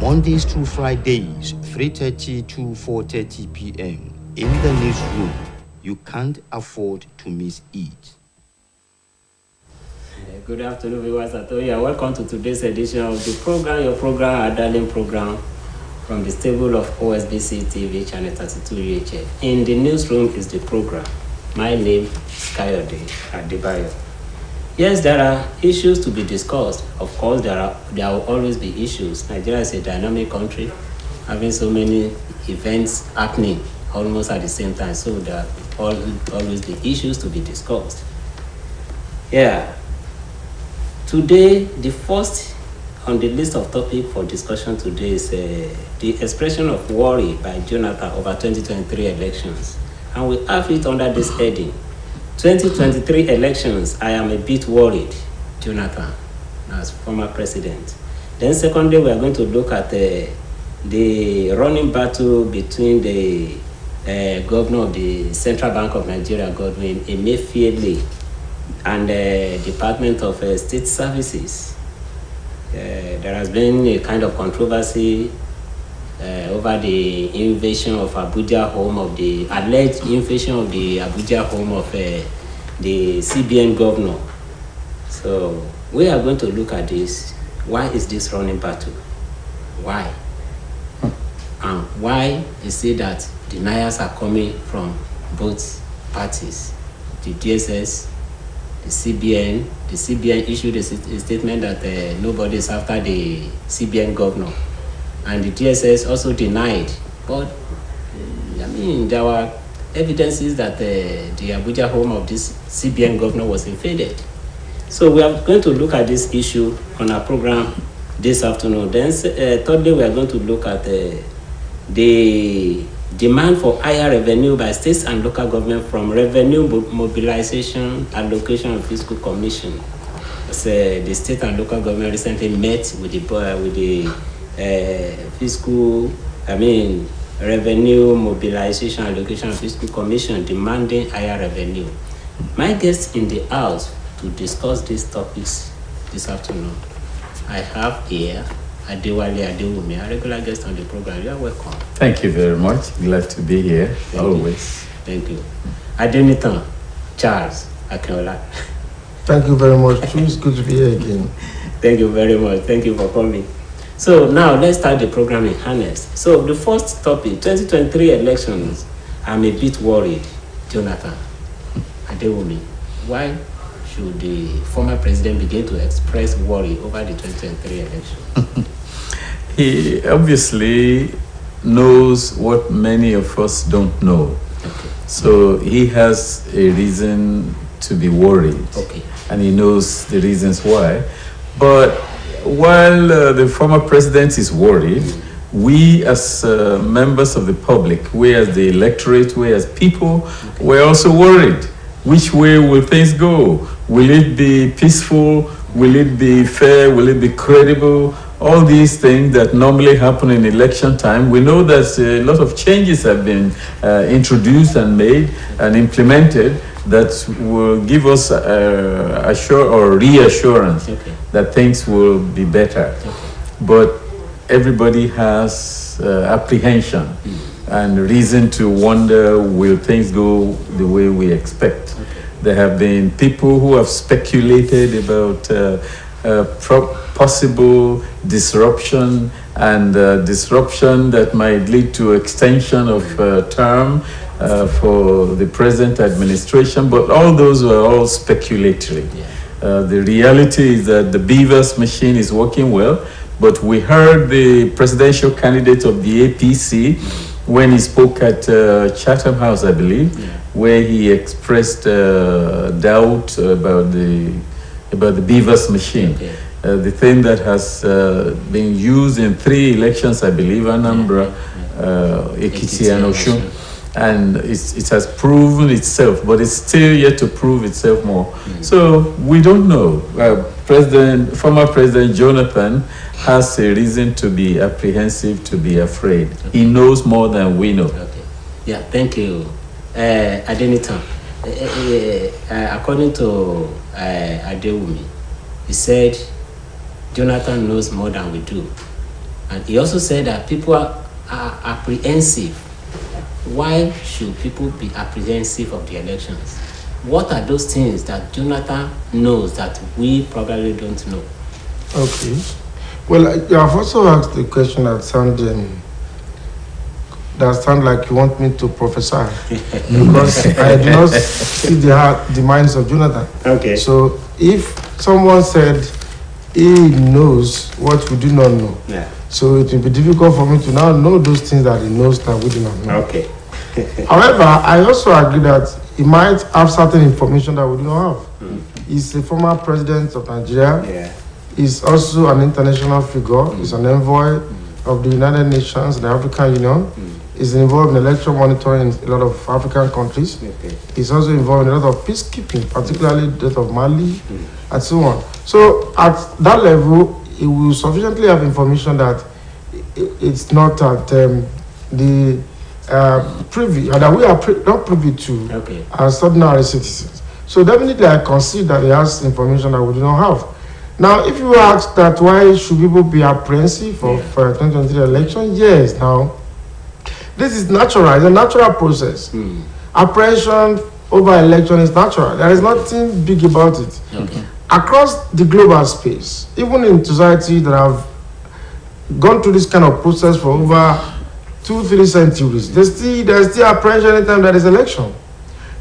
Mondays through Fridays, 3:30 to 4:30 p.m. in the newsroom. You can't afford to miss it. Good afternoon, viewers at home. Welcome to today's edition of the program, your program, our darling program, from the stable of Osbc TV, channel 32 UHF. In the newsroom is the program. My name is Kayode Adebayo. Yes, there are issues to be discussed. Of course, there will always be issues. Nigeria is a dynamic country, having so many events happening almost at the same time. So there will always be issues to be discussed. Yeah. Today, the first on the list of topics for discussion today is the expression of worry by Jonathan over 2023 elections. And we have it under this heading. 2023 elections, I am a bit worried, Jonathan, as former president. Then secondly, we are going to look at the running battle between the governor of the Central Bank of Nigeria, Godwin Emefiele, and the Department of State Services. There has been a kind of controversy over the invasion of Abuja home of the alleged invasion of the Abuja home of the CBN governor. So we are going to look at this. Why is this running battle? Why? And why is it that deniers are coming from both parties? The DSS, the CBN. The CBN issued a statement that nobody is after the CBN governor. And the DSS also denied. But, I mean, there were evidences that the Abuja home of this CBN governor was invaded. So we are going to look at this issue on our program this afternoon. Then, thirdly, we are going to look at the demand for higher revenue by states and local government from Revenue Mobilization, Allocation and Fiscal Commission. The state and local government recently met with the Revenue Mobilization, Allocation and Fiscal Commission demanding higher revenue. My guest in the house to discuss these topics this afternoon, I have here Adewale Adewumi, a regular guest on the program. You are welcome. Thank you very much. Glad to be here, always. Thank you. Adenitan Charles Akinola. Thank you very much. It's good to be here again. Thank you very much. Thank you for coming. So now let's start the program in earnest. So the first topic, 2023 elections. I'm a bit worried, Jonathan Adewumi. Why should the former president begin to express worry over the 2023 election? He obviously knows what many of us don't know. Okay. So he has a reason to be worried. Okay. And he knows the reasons why. But while the former president is worried, we as members of the public, we as the electorate, we as people, we're also worried. Which way will things go? Will it be peaceful? Will it be fair? Will it be credible? All these things that normally happen in election time, we know that a lot of changes have been introduced and made and implemented that will give us reassurance that things will be better. But everybody has apprehension and reason to wonder, will things go the way we expect? There have been people who have speculated about possible disruption and disruption that might lead to extension of term for the present administration, but all those were all speculatory. The reality is that the Beavers machine is working well, but we heard the presidential candidate of the APC when he spoke at Chatham House, I believe, where he expressed doubt about the Beavers machine. The thing that has been used in 3 elections, I believe, Anambra, Ekiti and Osun, and it has proven itself, but it's still yet to prove itself more. So we don't know. Former President Jonathan has a reason to be apprehensive, to be afraid. He knows more than we know. Yeah, thank you. Adenitan, according to Adewumi, he said Jonathan knows more than we do. And he also said that people are apprehensive. Why should people be apprehensive of the elections? What are those things that Jonathan knows that we probably don't know? Okay. Well, you have also asked the question that sound like you want me to prophesy, because I do not see the minds of Jonathan. Okay. So if someone said he knows what we do not know, Yeah. so it will be difficult for me to now know those things that he knows that we do not know. Okay. However, I also agree that he might have certain information that we do not have. He's a former president of Nigeria. Yeah. He's also an international figure. He's an envoy of the United Nations, the African Union. He's involved in election monitoring in a lot of African countries. Okay. He's also involved in a lot of peacekeeping, particularly that of Mali, and so on. So at that level, he will sufficiently have information that it's not at the privy, or that we are not privy to as ordinary citizens. So definitely I concede that he has information that we do not have. Now, if you ask that why should people be apprehensive of 2023 election, yes, now, this is natural, it's a natural process. Apprehension over election is natural. There is nothing big about it. Okay. Across the global space, even in society that have gone through this kind of process for over 2-3 centuries, there's still apprehension anytime there is election.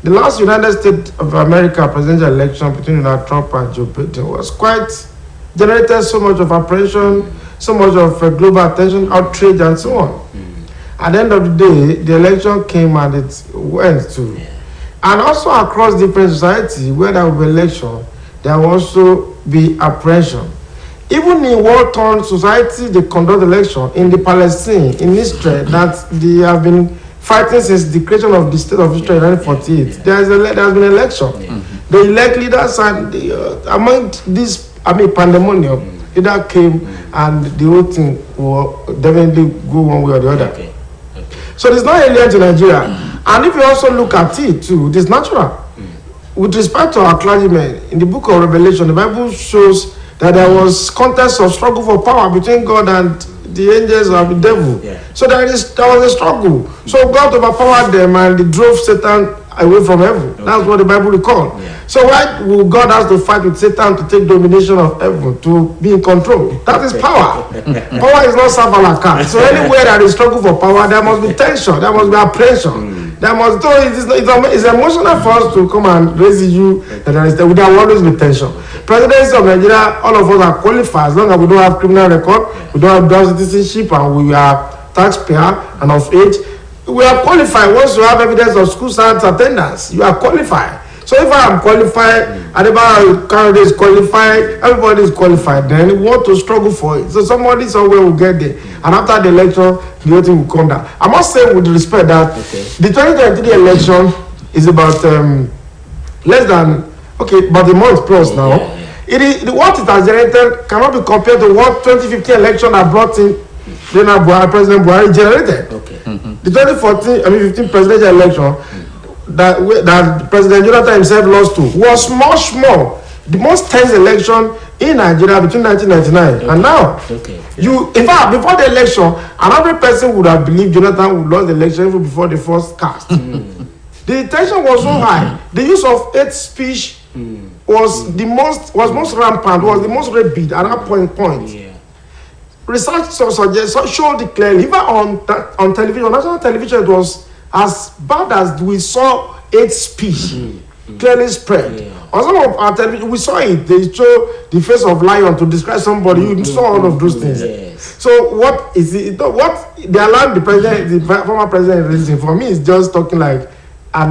The last United States of America presidential election between Donald Trump and Joe Biden was generated so much of apprehension, so much of global attention, outrage, and so on. At the end of the day, the election came and it went too. And also across different society, where there will be election, there will also be apprehension. Even in war-torn society, they conduct election. In the Palestine, in Israel, that they have been fighting since the creation of the state of Israel in 1948. There has been an election. They elect leaders, and among this, pandemonium, leader came, and the whole thing will definitely go one way or the other. So there's no alien to Nigeria. And if you also look at it too, it is natural. With respect to our clergymen, in the book of Revelation, the Bible shows that there was contest of struggle for power between God and the angels of the devil. So there was a struggle. So God overpowered them and they drove Satan away from heaven. That's what the Bible records. So why will God have to fight with Satan to take domination of heaven, to be in control? That is power. Power is not serve a la carte. So anywhere there is struggle for power, there must be tension, there must be apprehension. It's emotional for us to come and raise you that there will always be tension. Presidency of Nigeria, all of us are qualified as long as we don't have criminal record, we don't have dual citizenship, and we are taxpayer and of age. We are qualified. Once you have evidence of school science attendance, you are qualified. So if I am qualified, Adebayo candidate is qualified, everybody is qualified, then we want to struggle for it. So somebody somewhere will get there. And after the election, the whole thing will come down. I must say with respect that the 2023 election is about about a month plus now. What it has generated cannot be compared to what 2015 election have brought in President Buhari generated. The 2015 presidential election that President Jonathan himself lost to was much more, the most tense election in Nigeria between 1999 and now. In fact, before the election, another person would have believed Jonathan would lose the election even before the first cast. The tension was so high. The use of hate speech was most rampant, was the most rapid at that point. Research showed it clearly. Even on television, national television, it was as bad as we saw hate speech clearly spread. On some of our television, we saw it. They show the face of lion to describe somebody. You saw all of those things. So what is it? What the alarm the former president is raising for me is just talking like an